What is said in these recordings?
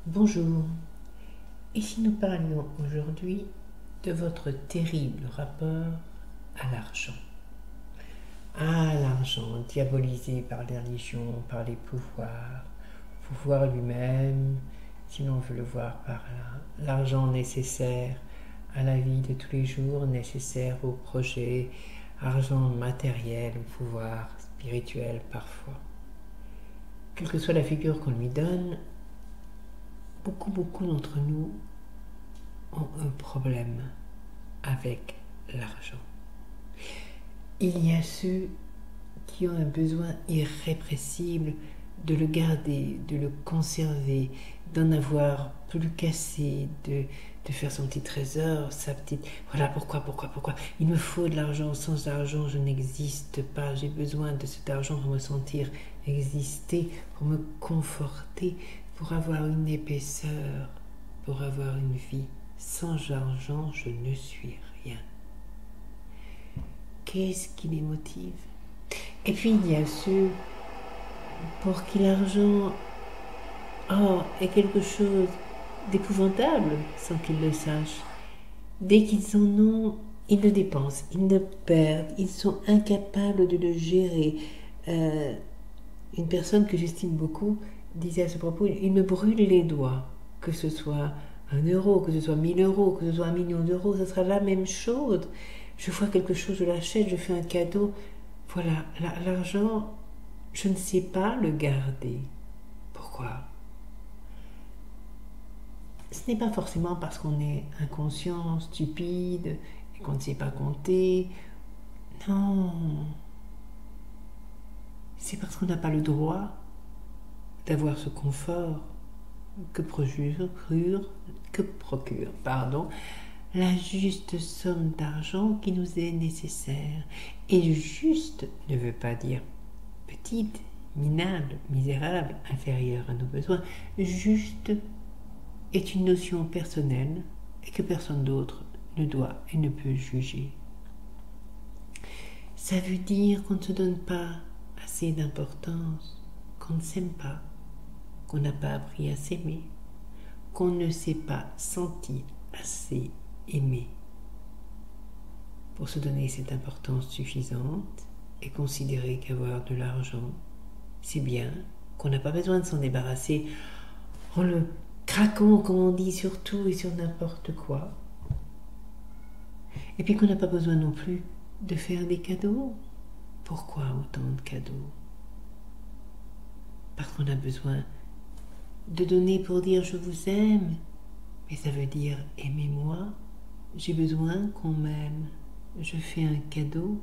Bonjour, et si nous parlions aujourd'hui de votre terrible rapport à l'argent? Ah, l'argent, diabolisé par les religions, par les pouvoir lui-même, si l'on veut le voir par là. L'argent nécessaire à la vie de tous les jours, nécessaire au projet, argent matériel, au pouvoir spirituel parfois. Quelle que soit la figure qu'on lui donne, beaucoup d'entre nous ont un problème avec l'argent. Il y a ceux qui ont un besoin irrépressible de le garder, de le conserver, d'en avoir plus qu'assez, de faire son petit trésor, sa petite... Voilà, pourquoi. Il me faut de l'argent, sans argent je n'existe pas, j'ai besoin de cet argent pour me sentir exister, pour me conforter, pour avoir une épaisseur, pour avoir une vie. Sans argent, je ne suis rien. Qu'est-ce qui les motive? Et puis il y a ceux pour qui l'argent est quelque chose d'épouvantable sans qu'ils le sachent. Dès qu'ils en ont, ils le dépensent, ils le perdent, ils sont incapables de le gérer. Une personne que j'estime beaucoup disait à ce propos, il me brûle les doigts, que ce soit 1 euro, que ce soit 1000 euros, que ce soit 1 million d'euros, ce sera la même chose. Je vois quelque chose, je l'achète, je fais un cadeau. Voilà, l'argent, je ne sais pas le garder. Pourquoi? Ce n'est pas forcément parce qu'on est inconscient, stupide, et qu'on ne sait pas compter. Non. C'est parce qu'on n'a pas le droit d'avoir ce confort que procure la juste somme d'argent qui nous est nécessaire. Et juste ne veut pas dire petite, minable, misérable, inférieure à nos besoins. Juste est une notion personnelle et que personne d'autre ne doit et ne peut juger. Ça veut dire qu'on ne se donne pas assez d'importance, qu'on ne s'aime pas, qu'on n'a pas appris à s'aimer, qu'on ne s'est pas senti assez aimé pour se donner cette importance suffisante et considérer qu'avoir de l'argent, c'est bien, qu'on n'a pas besoin de s'en débarrasser en le craquant, comme on dit, sur tout et sur n'importe quoi. Et puis qu'on n'a pas besoin non plus de faire des cadeaux. Pourquoi autant de cadeaux? Parce qu'on a besoin de donner pour dire je vous aime, mais ça veut dire aimez-moi, j'ai besoin qu'on m'aime. Je fais un cadeau,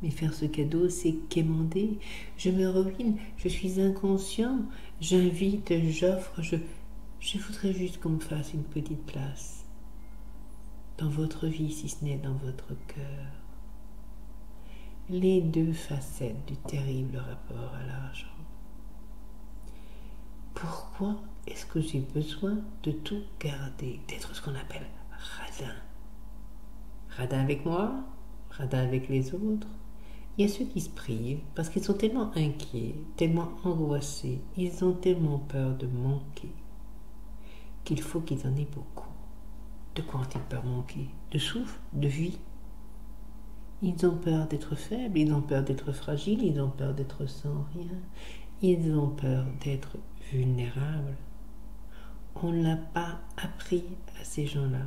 mais faire ce cadeau, c'est quémander. Je me ruine, je suis inconscient, j'invite, j'offre, je voudrais juste qu'on me fasse une petite place dans votre vie, si ce n'est dans votre cœur. Les deux facettes du terrible rapport à l'argent. Pourquoi est-ce que j'ai besoin de tout garder, d'être ce qu'on appelle radin? Radin avec moi, radin avec les autres. Il y a ceux qui se privent parce qu'ils sont tellement inquiets, tellement angoissés, ils ont tellement peur de manquer qu'il faut qu'ils en aient beaucoup. De quoi ont-ils peur manquer? De souffle, de vie. Ils ont peur d'être faibles, ils ont peur d'être fragiles, ils ont peur d'être sans rien, ils ont peur d'être vulnérables. On ne l'a pas appris à ces gens-là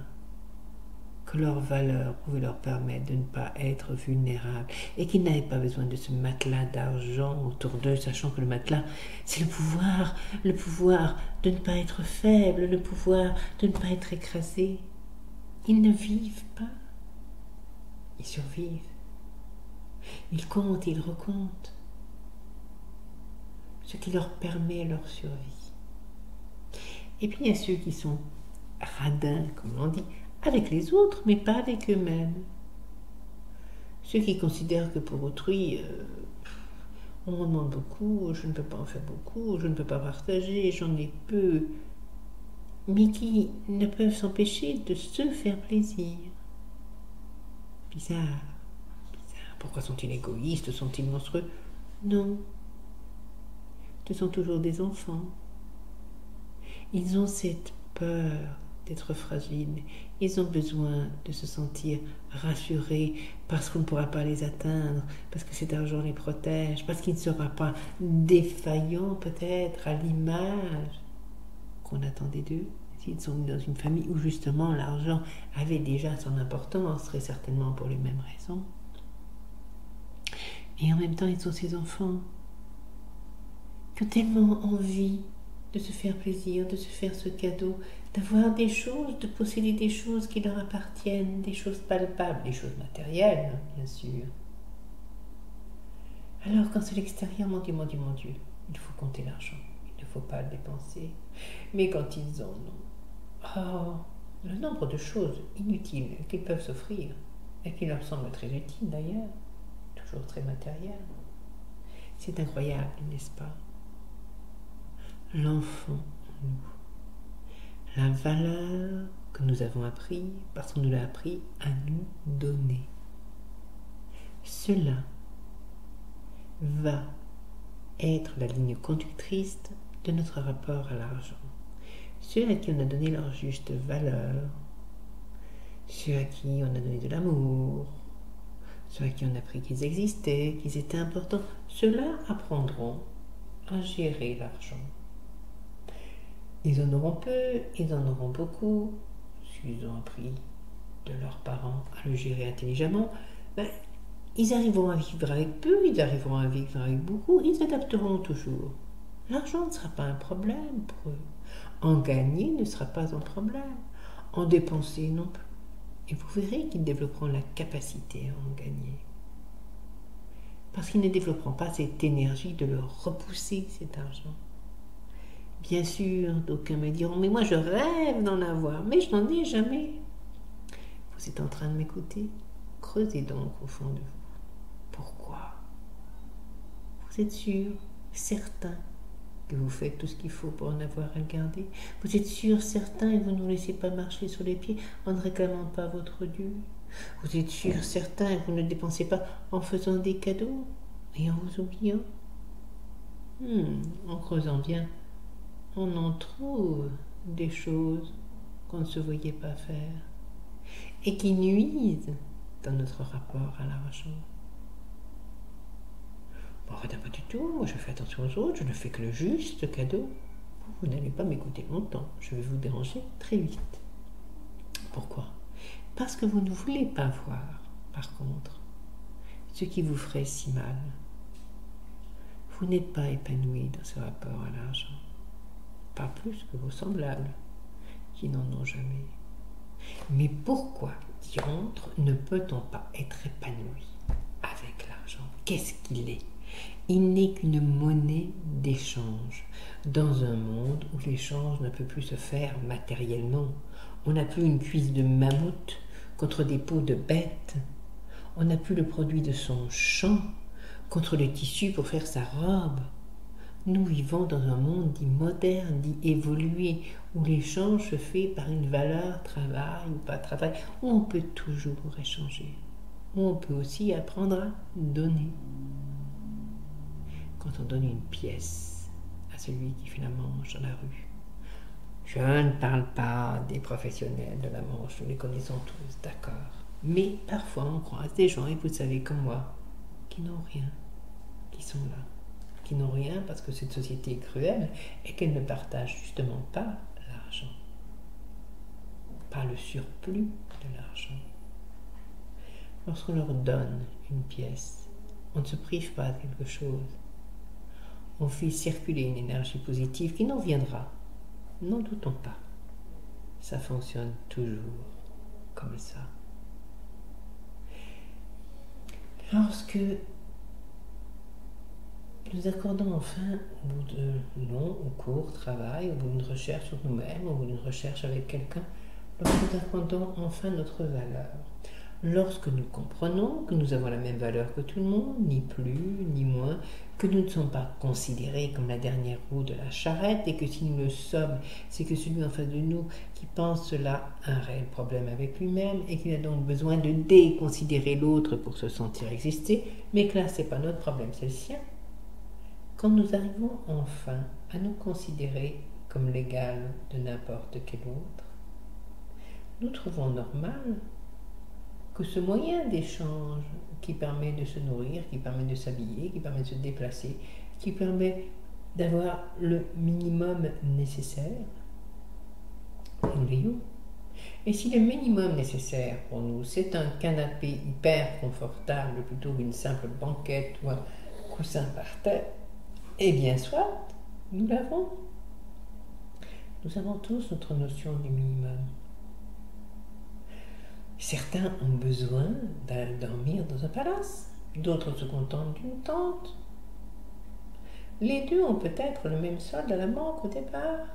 que leur valeur pouvait leur permettre de ne pas être vulnérables et qu'ils n'avaient pas besoin de ce matelas d'argent autour d'eux, sachant que le matelas, c'est le pouvoir de ne pas être faible, le pouvoir de ne pas être écrasé. Ils ne vivent pas, ils survivent. Ils comptent, ils recomptent, ce qui leur permet leur survie. Et puis il y a ceux qui sont radins, comme on dit, avec les autres, mais pas avec eux-mêmes. Ceux qui considèrent que pour autrui, on m'en demande beaucoup, je ne peux pas en faire beaucoup, je ne peux pas partager, j'en ai peu, mais qui ne peuvent s'empêcher de se faire plaisir. Bizarre. Pourquoi sont-ils égoïstes? Sont-ils monstrueux? Non. Ce sont toujours des enfants. Ils ont cette peur d'être fragiles. Ils ont besoin de se sentir rassurés parce qu'on ne pourra pas les atteindre, parce que cet argent les protège, parce qu'il ne sera pas défaillant peut-être à l'image qu'on attendait d'eux. S'ils sont dans une famille où justement l'argent avait déjà son importance, très certainement pour les mêmes raisons. Et en même temps, ils sont ces enfants qui ont tellement envie de se faire plaisir, de se faire ce cadeau, d'avoir des choses, de posséder des choses qui leur appartiennent, des choses palpables, des choses matérielles, bien sûr. Alors quand c'est l'extérieur, mon Dieu, il faut compter l'argent, il ne faut pas le dépenser. Mais quand ils en ont, le nombre de choses inutiles qu'ils peuvent s'offrir, et qui leur semblent très utiles d'ailleurs, toujours très matérielles, c'est incroyable, n'est-ce pas? L'enfant en nous, la valeur que nous avons appris parce qu'on nous l'a appris à nous donner. Cela va être la ligne conductrice de notre rapport à l'argent. Ceux à qui on a donné leur juste valeur, ceux à qui on a donné de l'amour, ceux à qui on a appris qu'ils existaient, qu'ils étaient importants, ceux-là apprendront à gérer l'argent. Ils en auront peu, ils en auront beaucoup. S'ils ont appris de leurs parents à le gérer intelligemment, ils arriveront à vivre avec peu, ils arriveront à vivre avec beaucoup, ils s'adapteront toujours. L'argent ne sera pas un problème pour eux. En gagner ne sera pas un problème. En dépenser non plus. Et vous verrez qu'ils développeront la capacité à en gagner. Parce qu'ils ne développeront pas cette énergie de leur repousser cet argent. Bien sûr, d'aucuns me diront, mais moi je rêve d'en avoir, mais je n'en ai jamais. Vous êtes en train de m'écouter? Creusez donc au fond de vous. Pourquoi? Vous êtes sûr, certain, que vous faites tout ce qu'il faut pour en avoir à le garder? Vous êtes sûr, certain, et vous ne vous laissez pas marcher sur les pieds en ne réclamant pas votre dû? Vous êtes sûr, certain, et vous ne dépensez pas en faisant des cadeaux et en vous oubliant? En creusant bien, on en trouve des choses qu'on ne se voyait pas faire et qui nuisent dans notre rapport à l'argent. Bon, en fait, pas du tout. Moi, je fais attention aux autres. Je ne fais que le juste cadeau. Vous n'allez pas m'écouter longtemps. Je vais vous déranger très vite. Pourquoi? Parce que vous ne voulez pas voir, par contre, ce qui vous ferait si mal. Vous n'êtes pas épanoui dans ce rapport à l'argent. Pas plus que vos semblables, qui n'en ont jamais. Mais pourquoi, diantre, ne peut-on pas être épanoui avec l'argent? Qu'est-ce qu'il est? Il n'est qu'une monnaie d'échange. Dans un monde où l'échange ne peut plus se faire matériellement, on n'a plus une cuisse de mammouth contre des peaux de bête. On n'a plus le produit de son champ contre le tissu pour faire sa robe. Nous vivons dans un monde dit moderne, dit évolué, où l'échange se fait par une valeur travail ou pas travail, où on peut toujours échanger, où on peut aussi apprendre à donner. Quand on donne une pièce à celui qui fait la manche dans la rue, je ne parle pas des professionnels de la manche, nous les connaissons tous, d'accord. Mais parfois on croise des gens, et vous savez comme moi, qui n'ont rien, qui sont là. Qui n'ont rien parce que cette société est cruelle et qu'elle ne partage justement pas l'argent, pas le surplus de l'argent. Lorsqu'on leur donne une pièce, on ne se prive pas de quelque chose. On fait circuler une énergie positive qui n'en viendra. N'en doutons pas. Ça fonctionne toujours comme ça. Lorsque nous accordons enfin, au bout de long ou court travail, au bout d'une recherche sur nous-mêmes, au bout d'une recherche avec quelqu'un, lorsque nous accordons enfin notre valeur, lorsque nous comprenons que nous avons la même valeur que tout le monde, ni plus, ni moins, que nous ne sommes pas considérés comme la dernière roue de la charrette et que si nous le sommes, c'est que celui en face de nous qui pense cela a un réel problème avec lui-même et qu'il a donc besoin de déconsidérer l'autre pour se sentir exister, mais que là, ce n'est pas notre problème, c'est le sien. Quand nous arrivons enfin à nous considérer comme l'égal de n'importe quel autre, nous trouvons normal que ce moyen d'échange qui permet de se nourrir, qui permet de s'habiller, qui permet de se déplacer, qui permet d'avoir le minimum nécessaire, nous l'ayons. Et si le minimum nécessaire pour nous, c'est un canapé hyper confortable plutôt qu'une simple banquette ou un coussin par terre, eh bien soit, nous l'avons. Nous avons tous notre notion du minimum. Certains ont besoin d'aller dormir dans un palace, d'autres se contentent d'une tente. Les deux ont peut-être le même solde à la banque au départ.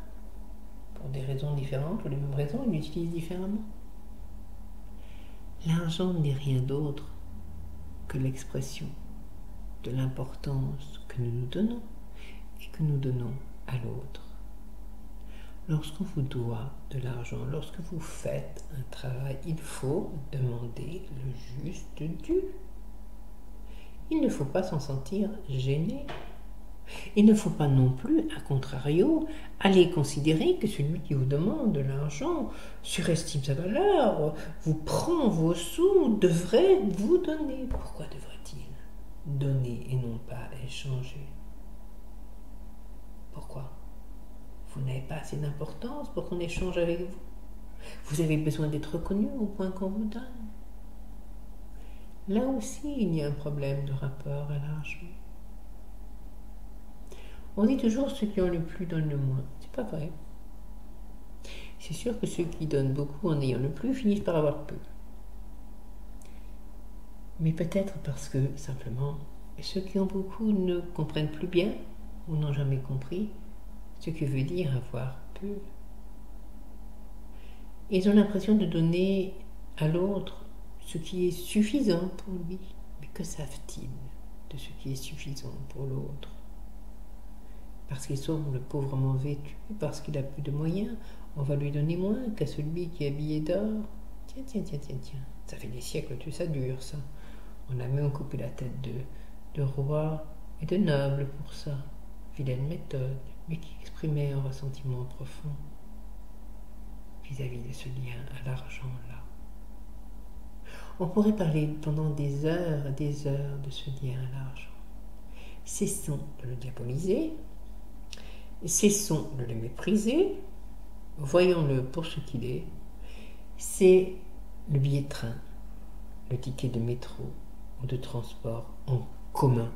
Pour des raisons différentes ou les mêmes raisons, ils l'utilisent différemment. L'argent n'est rien d'autre que l'expression de l'importance que nous nous donnons et que nous donnons à l'autre. Lorsqu'on vous doit de l'argent, lorsque vous faites un travail, il faut demander le juste dû. Il ne faut pas s'en sentir gêné. Il ne faut pas non plus, à contrario, aller considérer que celui qui vous demande de l'argent surestime sa valeur, vous prend vos sous, devrait vous donner. Pourquoi devrait-il donner et non pas échanger? Pourquoi? Vous n'avez pas assez d'importance pour qu'on échange avec vous. Vous avez besoin d'être reconnu au point qu'on vous donne. Là aussi, il y a un problème de rapport à l'argent. On dit toujours ceux qui ont le plus donnent le moins. C'est pas vrai. C'est sûr que ceux qui donnent beaucoup en ayant le plus finissent par avoir peu. Mais peut-être parce que, simplement, ceux qui ont beaucoup ne comprennent plus bien ou n'ont jamais compris ce que veut dire avoir peu. Ils ont l'impression de donner à l'autre ce qui est suffisant pour lui. Mais que savent-ils de ce qui est suffisant pour l'autre? Parce qu'ils semble pauvrement vêtu, parce qu'il a plus de moyens, on va lui donner moins qu'à celui qui est habillé d'or. Tiens. Ça fait des siècles que ça dure, ça. On a même coupé la tête de rois et de nobles pour ça. Vilaine méthode, mais qui exprimait un ressentiment profond vis-à-vis de ce lien à l'argent-là. On pourrait parler pendant des heures de ce lien à l'argent. Cessons de le diaboliser, cessons de le mépriser, voyons-le pour ce qu'il est. C'est le billet de train, le ticket de métro ou de transport en commun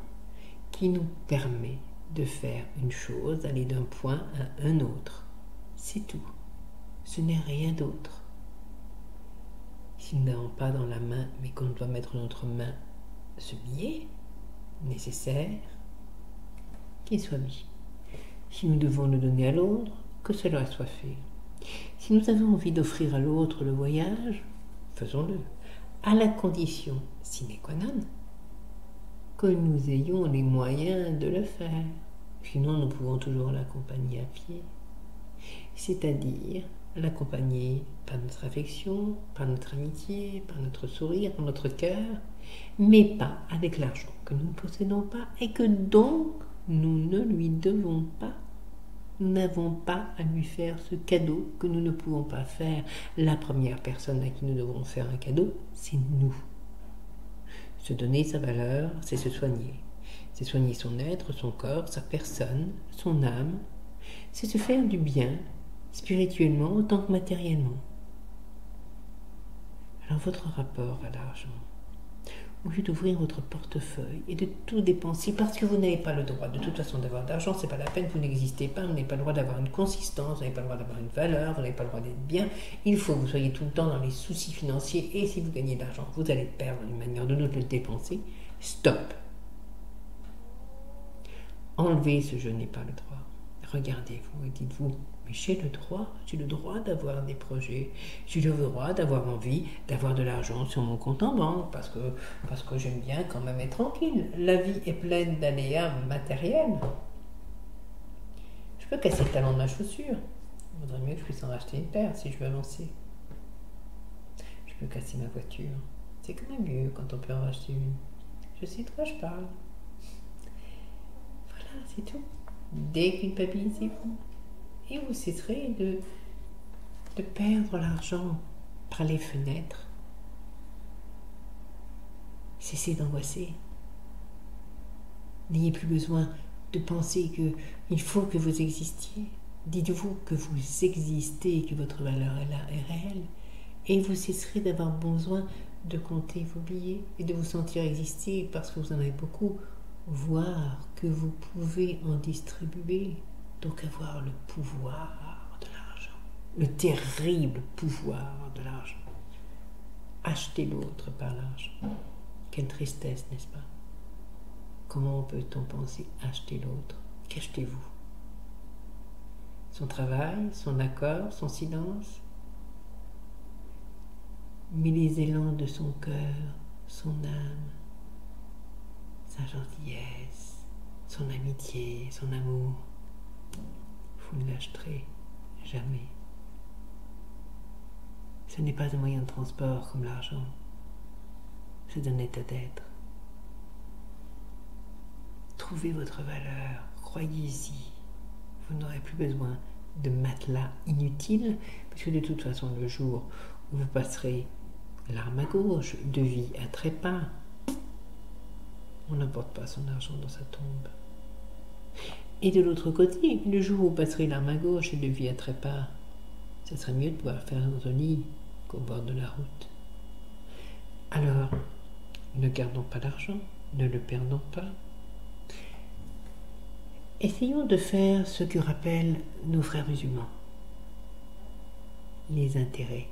qui nous permet de faire une chose, d'aller d'un point à un autre. C'est tout. Ce n'est rien d'autre. Si nous n'avons pas dans la main, mais qu'on doit mettre dans notre main ce billet nécessaire, qu'il soit mis. Si nous devons le donner à l'autre, que cela soit fait. Si nous avons envie d'offrir à l'autre le voyage, faisons-le, à la condition sine qua non que nous ayons les moyens de le faire. Sinon, nous pouvons toujours l'accompagner à pied. C'est-à-dire l'accompagner par notre affection, par notre amitié, par notre sourire, par notre cœur, mais pas avec l'argent que nous ne possédons pas et que donc nous ne lui devons pas. Nous n'avons pas à lui faire ce cadeau que nous ne pouvons pas faire. La première personne à qui nous devons faire un cadeau, c'est nous. Se donner sa valeur, c'est se soigner. C'est soigner son être, son corps, sa personne, son âme. C'est se faire du bien, spirituellement autant que matériellement. Alors votre rapport à l'argent, au lieu d'ouvrir votre portefeuille et de tout dépenser parce que vous n'avez pas le droit de toute façon d'avoir d'argent, c'est pas la peine, vous n'existez pas, vous n'avez pas le droit d'avoir une consistance, vous n'avez pas le droit d'avoir une valeur, vous n'avez pas le droit d'être bien, il faut que vous soyez tout le temps dans les soucis financiers et si vous gagnez de l'argent, vous allez perdre d'une manière ou d'une autre le dépenser. Stop. Enlevez ce je n'ai pas le droit. Regardez-vous et dites-vous, mais j'ai le droit d'avoir des projets, j'ai le droit d'avoir envie d'avoir de l'argent sur mon compte en banque parce que j'aime bien quand même être tranquille. La vie est pleine d'aléas matériels. Je peux casser le talon de ma chaussure. Il vaudrait mieux que je puisse en racheter une paire si je veux avancer. Je peux casser ma voiture. C'est quand même mieux quand on peut en racheter une. Je sais de quoi je parle. Voilà, c'est tout. Déculpabilisez-vous et vous cesserez de perdre l'argent par les fenêtres. Cessez d'angoisser. N'ayez plus besoin de penser qu'il faut que vous existiez. Dites-vous que vous existez et que votre valeur est là, est réelle. Et vous cesserez d'avoir besoin de compter vos billets et de vous sentir exister parce que vous en avez beaucoup, voire que vous pouvez en distribuer. Donc avoir le pouvoir de l'argent, le terrible pouvoir de l'argent. Acheter l'autre par l'argent. Quelle tristesse, n'est-ce pas? Comment peut-on penser acheter l'autre? Qu'achetez-vous? Son travail, son accord, son silence? Mais les élans de son cœur, son âme, sa gentillesse, son amitié, son amour, vous ne l'achèterez jamais. Ce n'est pas un moyen de transport comme l'argent, c'est un état d'être. Trouvez votre valeur, croyez-y. Vous n'aurez plus besoin de matelas inutiles, puisque de toute façon, le jour où vous passerez l'arme à gauche, de vie à trépas, on n'emporte pas son argent dans sa tombe. Et de l'autre côté, le jour où vous passerez l'arme à gauche et de vie à trépas, ce serait mieux de pouvoir faire notre lit qu'au bord de la route. Alors, ne gardons pas l'argent, ne le perdons pas. Essayons de faire ce que rappellent nos frères musulmans. Les intérêts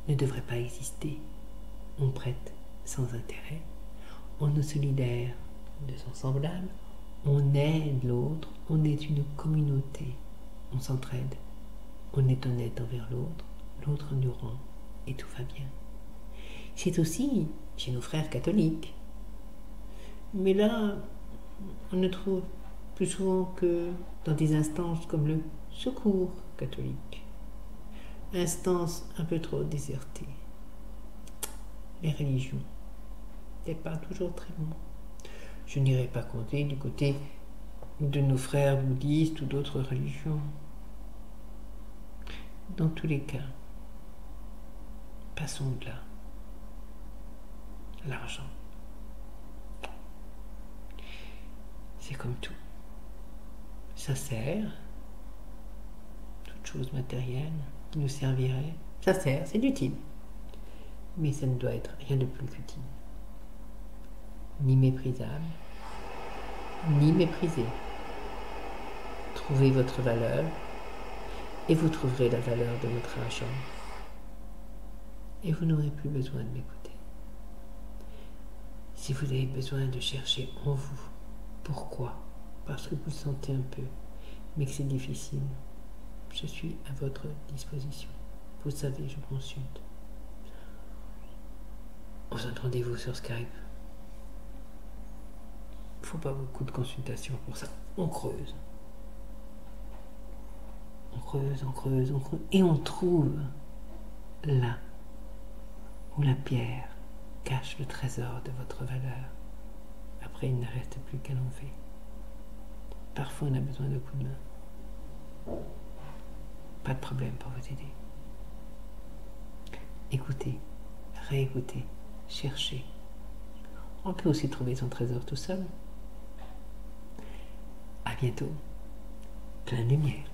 ne devraient pas exister. On prête sans intérêt, on est solidaire de son semblable, on aide l'autre, on est une communauté, on s'entraide, on est honnête envers l'autre, l'autre nous rend et tout va bien. C'est aussi chez nos frères catholiques. Mais là, on ne trouve plus souvent que dans des instances comme le Secours catholique. Instance un peu trop désertée. Les religions, c'est pas toujours très bon. Je n'irai pas compter du côté de nos frères bouddhistes ou d'autres religions. Dans tous les cas, passons de là. L'argent, c'est comme tout. Ça sert, toute chose matérielle qui nous servirait, ça sert, c'est utile. Mais ça ne doit être rien de plus qu'utile. Ni méprisable, ni méprisé. Trouvez votre valeur et vous trouverez la valeur de votre argent. Et vous n'aurez plus besoin de m'écouter. Si vous avez besoin de chercher en vous, pourquoi? Parce que vous le sentez un peu, mais que c'est difficile. Je suis à votre disposition. Vous savez, je consulte. On se donne rendez-vous sur Skype. Il ne faut pas beaucoup de consultations pour ça. On creuse. On creuse, on creuse, on creuse. Et on trouve là où la pierre cache le trésor de votre valeur. Après, il ne reste plus qu'à l'enlever. Parfois, on a besoin de coups de main. Pas de problème pour vous aider. Écoutez, réécoutez, cherchez. On peut aussi trouver son trésor tout seul. À bientôt. Plein de lumière.